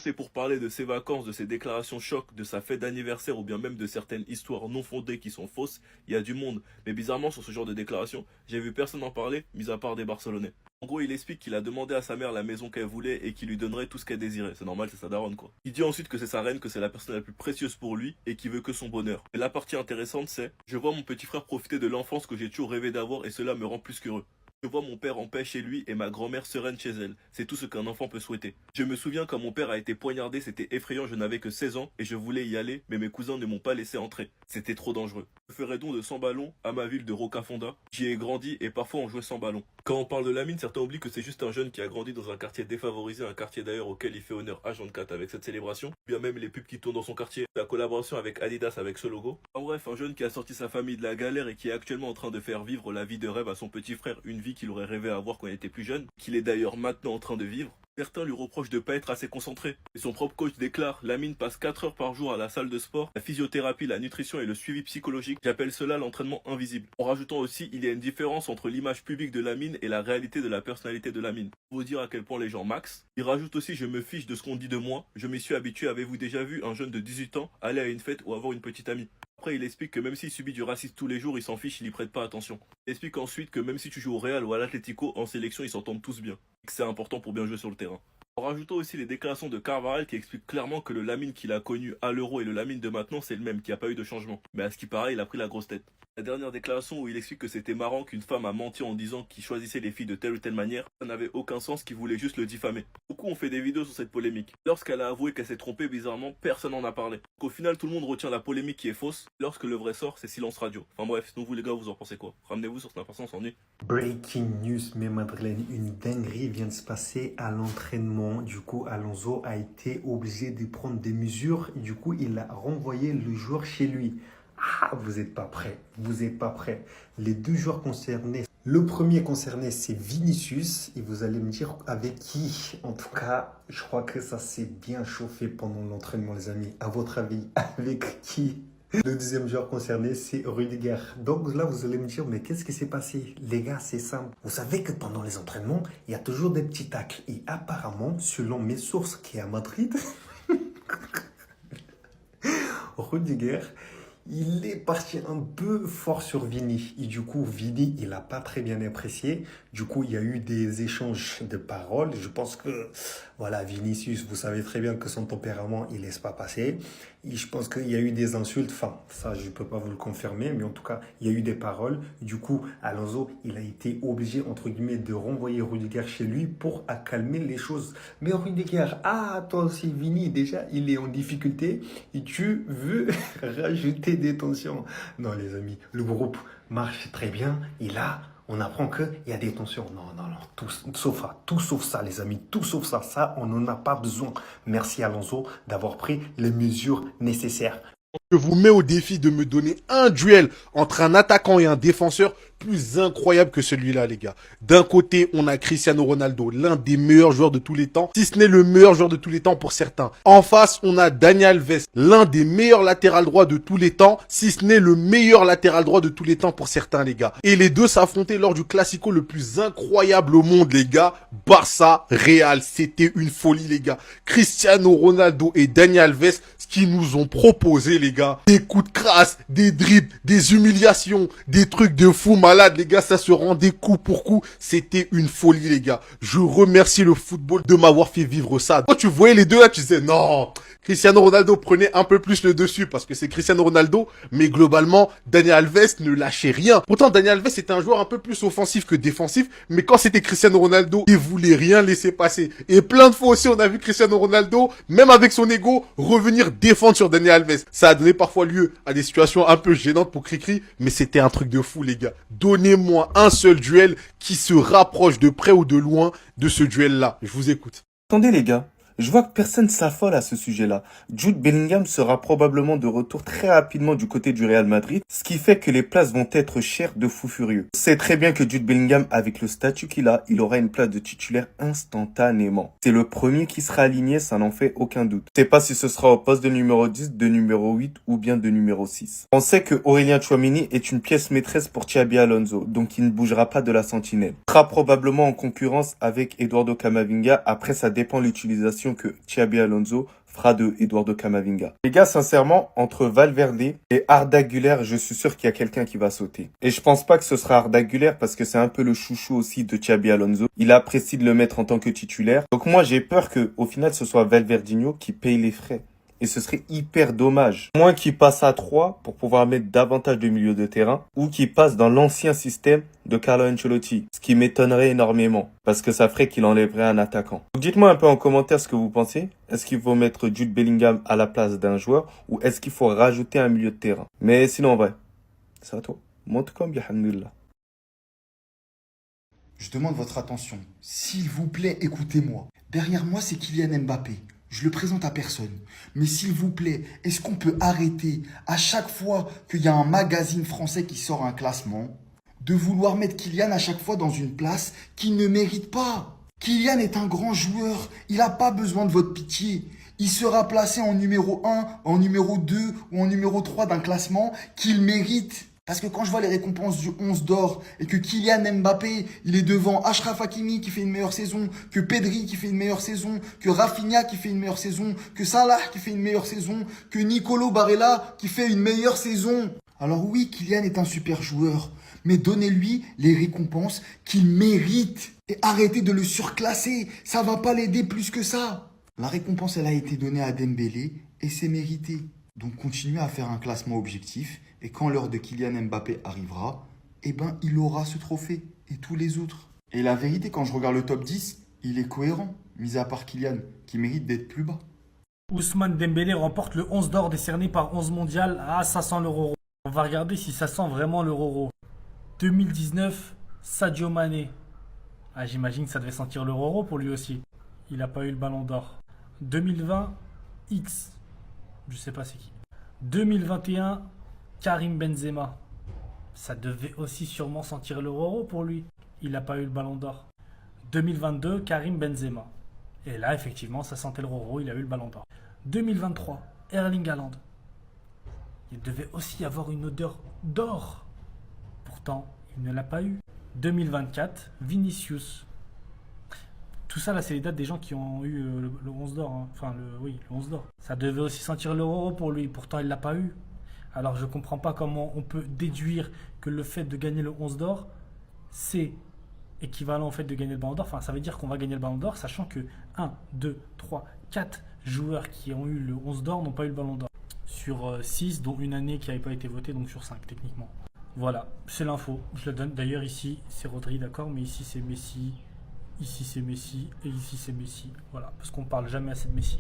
c'est pour parler de ses vacances, de ses déclarations chocs, de sa fête d'anniversaire ou bien même de certaines histoires non fondées qui sont fausses, il y a du monde. Mais bizarrement, sur ce genre de déclaration, j'ai vu personne en parler, mis à part des Barcelonais. En gros, il explique qu'il a demandé à sa mère la maison qu'elle voulait et qu'il lui donnerait tout ce qu'elle désirait. C'est normal, c'est sa daronne quoi. Il dit ensuite que c'est sa reine, que c'est la personne la plus précieuse pour lui et qui veut que son bonheur. Et la partie intéressante c'est, je vois mon petit frère profiter de l'enfance que j'ai toujours rêvé d'avoir et cela me rend plus qu'heureux. Je vois mon père en paix chez lui et ma grand-mère sereine chez elle. C'est tout ce qu'un enfant peut souhaiter. Je me souviens quand mon père a été poignardé, c'était effrayant, je n'avais que 16 ans et je voulais y aller, mais mes cousins ne m'ont pas laissé entrer. C'était trop dangereux. Je ferai don de 100 ballons à ma ville de Rocafonda. J'y ai grandi et parfois on jouait sans ballon. Quand on parle de Lamine, certains oublient que c'est juste un jeune qui a grandi dans un quartier défavorisé, un quartier d'ailleurs auquel il fait honneur H24 avec cette célébration. Bien même les pubs qui tournent dans son quartier, la collaboration avec Adidas avec ce logo. En bref, un jeune qui a sorti sa famille de la galère et qui est actuellement en train de faire vivre la vie de rêve à son petit frère, une vie qu'il aurait rêvé avoir quand il était plus jeune, qu'il est d'ailleurs maintenant en train de vivre. Certains lui reprochent de ne pas être assez concentré. Et son propre coach déclare: Lamine passe 4 heures par jour à la salle de sport, la physiothérapie, la nutrition et le suivi psychologique. J'appelle cela l'entraînement invisible. En rajoutant aussi, il y a une différence entre l'image publique de Lamine et la réalité de la personnalité de Lamine. Pour vous dire à quel point les gens max. Il rajoute aussi: je me fiche de ce qu'on dit de moi, je m'y suis habitué. Avez-vous déjà vu un jeune de 18 ans aller à une fête ou avoir une petite amie? Après, il explique que même s'il subit du racisme tous les jours, il s'en fiche, il y prête pas attention. Il explique ensuite que même si tu joues au Real ou à l'Atlético, en sélection, ils s'entendent tous bien. Et que c'est important pour bien jouer sur le terrain. En rajoutant aussi les déclarations de Carvajal qui expliquent clairement que le Lamine qu'il a connu à l'Euro et le Lamine de maintenant c'est le même, qu'il n'y a pas eu de changement. Mais à ce qui paraît, il a pris la grosse tête. La dernière déclaration où il explique que c'était marrant qu'une femme a menti en disant qu'il choisissait les filles de telle ou telle manière, ça n'avait aucun sens, qu'il voulait juste le diffamer. Beaucoup ont fait des vidéos sur cette polémique. Lorsqu'elle a avoué qu'elle s'est trompée, bizarrement, personne n'en a parlé. Donc au final, tout le monde retient la polémique qui est fausse. Lorsque le vrai sort, c'est silence radio. Enfin bref, sinon vous les gars, vous en pensez quoi? Ramenez-vous sur Snap, on s'ennuie. Breaking news, mais Madeleine, une dinguerie vient de se passer à l'entraînement. Du coup, Alonso a été obligé de prendre des mesures. Du coup, il a renvoyé le joueur chez lui. Ah, vous n'êtes pas prêts. Vous n'êtes pas prêts. Les deux joueurs concernés. Le premier concerné, c'est Vinicius. Et vous allez me dire avec qui. En tout cas, je crois que ça s'est bien chauffé pendant l'entraînement, les amis. À votre avis, avec qui? Le deuxième joueur concerné, c'est Rudiger. Donc là, vous allez me dire, mais qu'est-ce qui s'est passé? Les gars, c'est simple. Vous savez que pendant les entraînements, il y a toujours des petits tacles. Et apparemment, selon mes sources qui est à Madrid, Rudiger, il est parti un peu fort sur Vini. Et du coup, Vini, il n'a pas très bien apprécié. Du coup, il y a eu des échanges de paroles. Je pense que, voilà, Vinicius, vous savez très bien que son tempérament, il ne laisse pas passer. Et je pense qu'il y a eu des insultes. Enfin, ça, je ne peux pas vous le confirmer. Mais en tout cas, il y a eu des paroles. Du coup, Alonso, il a été obligé, entre guillemets, de renvoyer Rudiger chez lui pour calmer les choses. Mais Rudiger, toi aussi, Vini, déjà, il est en difficulté. Et tu veux rajouter des tensions. Non, les amis, le groupe marche très bien. Et là, on apprend qu'il y a des tensions. Non, tout sauf ça, les amis, tout sauf ça. Ça, on n'en a pas besoin. Merci Alonso d'avoir pris les mesures nécessaires. Je vous mets au défi de me donner un duel entre un attaquant et un défenseur plus incroyable que celui-là, les gars. D'un côté, on a Cristiano Ronaldo, l'un des meilleurs joueurs de tous les temps, si ce n'est le meilleur joueur de tous les temps pour certains. En face, on a Dani Alves, l'un des meilleurs latéral droits de tous les temps, si ce n'est le meilleur latéral droit de tous les temps pour certains, les gars. Et les deux s'affrontaient lors du Classico le plus incroyable au monde, les gars. Barça, Real, c'était une folie, les gars. Cristiano Ronaldo et Dani Alves, ce qu'ils nous ont proposé, les gars. Des coups de crasse, des dribbles, des humiliations, des trucs de fou malade, les gars, ça se rendait coup pour coup. C'était une folie, les gars. Je remercie le football de m'avoir fait vivre ça. Quand tu voyais les deux là, tu disais non, Cristiano Ronaldo prenait un peu plus le dessus parce que c'est Cristiano Ronaldo, mais globalement, Dani Alves ne lâchait rien. Pourtant, Dani Alves était un joueur un peu plus offensif que défensif, mais quand c'était Cristiano Ronaldo, il voulait rien laisser passer. Et plein de fois aussi, on a vu Cristiano Ronaldo, même avec son ego, revenir défendre sur Dani Alves. Ça a donné parfois lieu à des situations un peu gênantes pour Cricri, mais c'était un truc de fou, les gars. Donnez-moi un seul duel qui se rapproche de près ou de loin de ce duel-là. Je vous écoute. Attendez les gars, je vois que personne s'affole à ce sujet-là. Jude Bellingham sera probablement de retour très rapidement du côté du Real Madrid, ce qui fait que les places vont être chères de fou furieux. C'est très bien que Jude Bellingham, avec le statut qu'il a, il aura une place de titulaire instantanément. C'est le premier qui sera aligné, ça n'en fait aucun doute. Je sais pas si ce sera au poste de numéro 10, de numéro 8 ou bien de numéro 6. On sait que Aurélien Tchouaméni est une pièce maîtresse pour Xabi Alonso, donc il ne bougera pas de la sentinelle. Il sera probablement en concurrence avec Eduardo Camavinga, après ça dépend de l'utilisation position que Xabi Alonso fera de Eduardo Camavinga. Les gars, sincèrement, entre Valverde et Arda Güler, je suis sûr qu'il y a quelqu'un qui va sauter. Et je pense pas que ce sera Arda Güler parce que c'est un peu le chouchou aussi de Xabi Alonso. Il apprécie de le mettre en tant que titulaire. Donc moi, j'ai peur que au final, ce soit Valverdinho qui paye les frais. Et ce serait hyper dommage. Moins qu'il passe à 3 pour pouvoir mettre davantage de milieu de terrain ou qu'il passe dans l'ancien système de Carlo Ancelotti. Ce qui m'étonnerait énormément parce que ça ferait qu'il enlèverait un attaquant. Donc dites-moi un peu en commentaire ce que vous pensez. Est-ce qu'il faut mettre Jude Bellingham à la place d'un joueur ou est-ce qu'il faut rajouter un milieu de terrain? Mais sinon, en vrai, c'est à toi. Monte comme bihamdullah. Je demande votre attention. S'il vous plaît, écoutez-moi. Derrière moi, c'est Kylian Mbappé. Je le présente à personne. Mais s'il vous plaît, est-ce qu'on peut arrêter, à chaque fois qu'il y a un magazine français qui sort un classement, de vouloir mettre Kylian à chaque fois dans une place qu'il ne mérite pas? Kylian est un grand joueur. Il n'a pas besoin de votre pitié. Il sera placé en numéro 1, en numéro 2 ou en numéro 3 d'un classement qu'il mérite. Parce que quand je vois les récompenses du 11 d'or et que Kylian Mbappé, il est devant Achraf Hakimi qui fait une meilleure saison, que Pedri qui fait une meilleure saison, que Rafinha qui fait une meilleure saison, que Salah qui fait une meilleure saison, que Nicolo Barella qui fait une meilleure saison. Alors oui, Kylian est un super joueur, mais donnez-lui les récompenses qu'il mérite et arrêtez de le surclasser. Ça va pas l'aider plus que ça. La récompense, elle a été donnée à Dembélé et c'est mérité. Donc continuez à faire un classement objectif et quand l'heure de Kylian Mbappé arrivera, eh ben il aura ce trophée et tous les autres. Et la vérité, quand je regarde le top 10, il est cohérent, mis à part Kylian, qui mérite d'être plus bas. Ousmane Dembélé remporte le 11 d'or décerné par 11 mondial. Ah, ça sent l'euro. On va regarder si ça sent vraiment l'euro. 2019, Sadio Mané. Ah, j'imagine que ça devait sentir l'euro pour lui aussi. Il n'a pas eu le ballon d'or. 2020, X. Je sais pas c'est qui. 2021, Karim Benzema. Ça devait aussi sûrement sentir l'euro pour lui. Il n'a pas eu le ballon d'or. 2022, Karim Benzema. Et là, effectivement, ça sentait l'euro, il a eu le ballon d'or. 2023, Erling Haaland. Il devait aussi avoir une odeur d'or. Pourtant, il ne l'a pas eu. 2024, Vinicius. Tout ça, là, c'est les dates des gens qui ont eu le 11 d'or. Hein. Enfin, le 11 d'or. Ça devait aussi sentir l'euro pour lui. Pourtant, il ne l'a pas eu. Alors, je ne comprends pas comment on peut déduire que le fait de gagner le 11 d'or, c'est équivalent au fait de gagner le ballon d'or. Enfin, ça veut dire qu'on va gagner le ballon d'or, sachant que 1, 2, 3, 4 joueurs qui ont eu le 11 d'or n'ont pas eu le ballon d'or. Sur 6, dont une année qui n'avait pas été votée, donc sur 5, techniquement. Voilà, c'est l'info. Je le donne. D'ailleurs, ici, c'est Rodri, d'accord, mais ici, c'est Messi. Ici c'est Messi et ici c'est Messi. Voilà, parce qu'on parle jamais assez de Messi.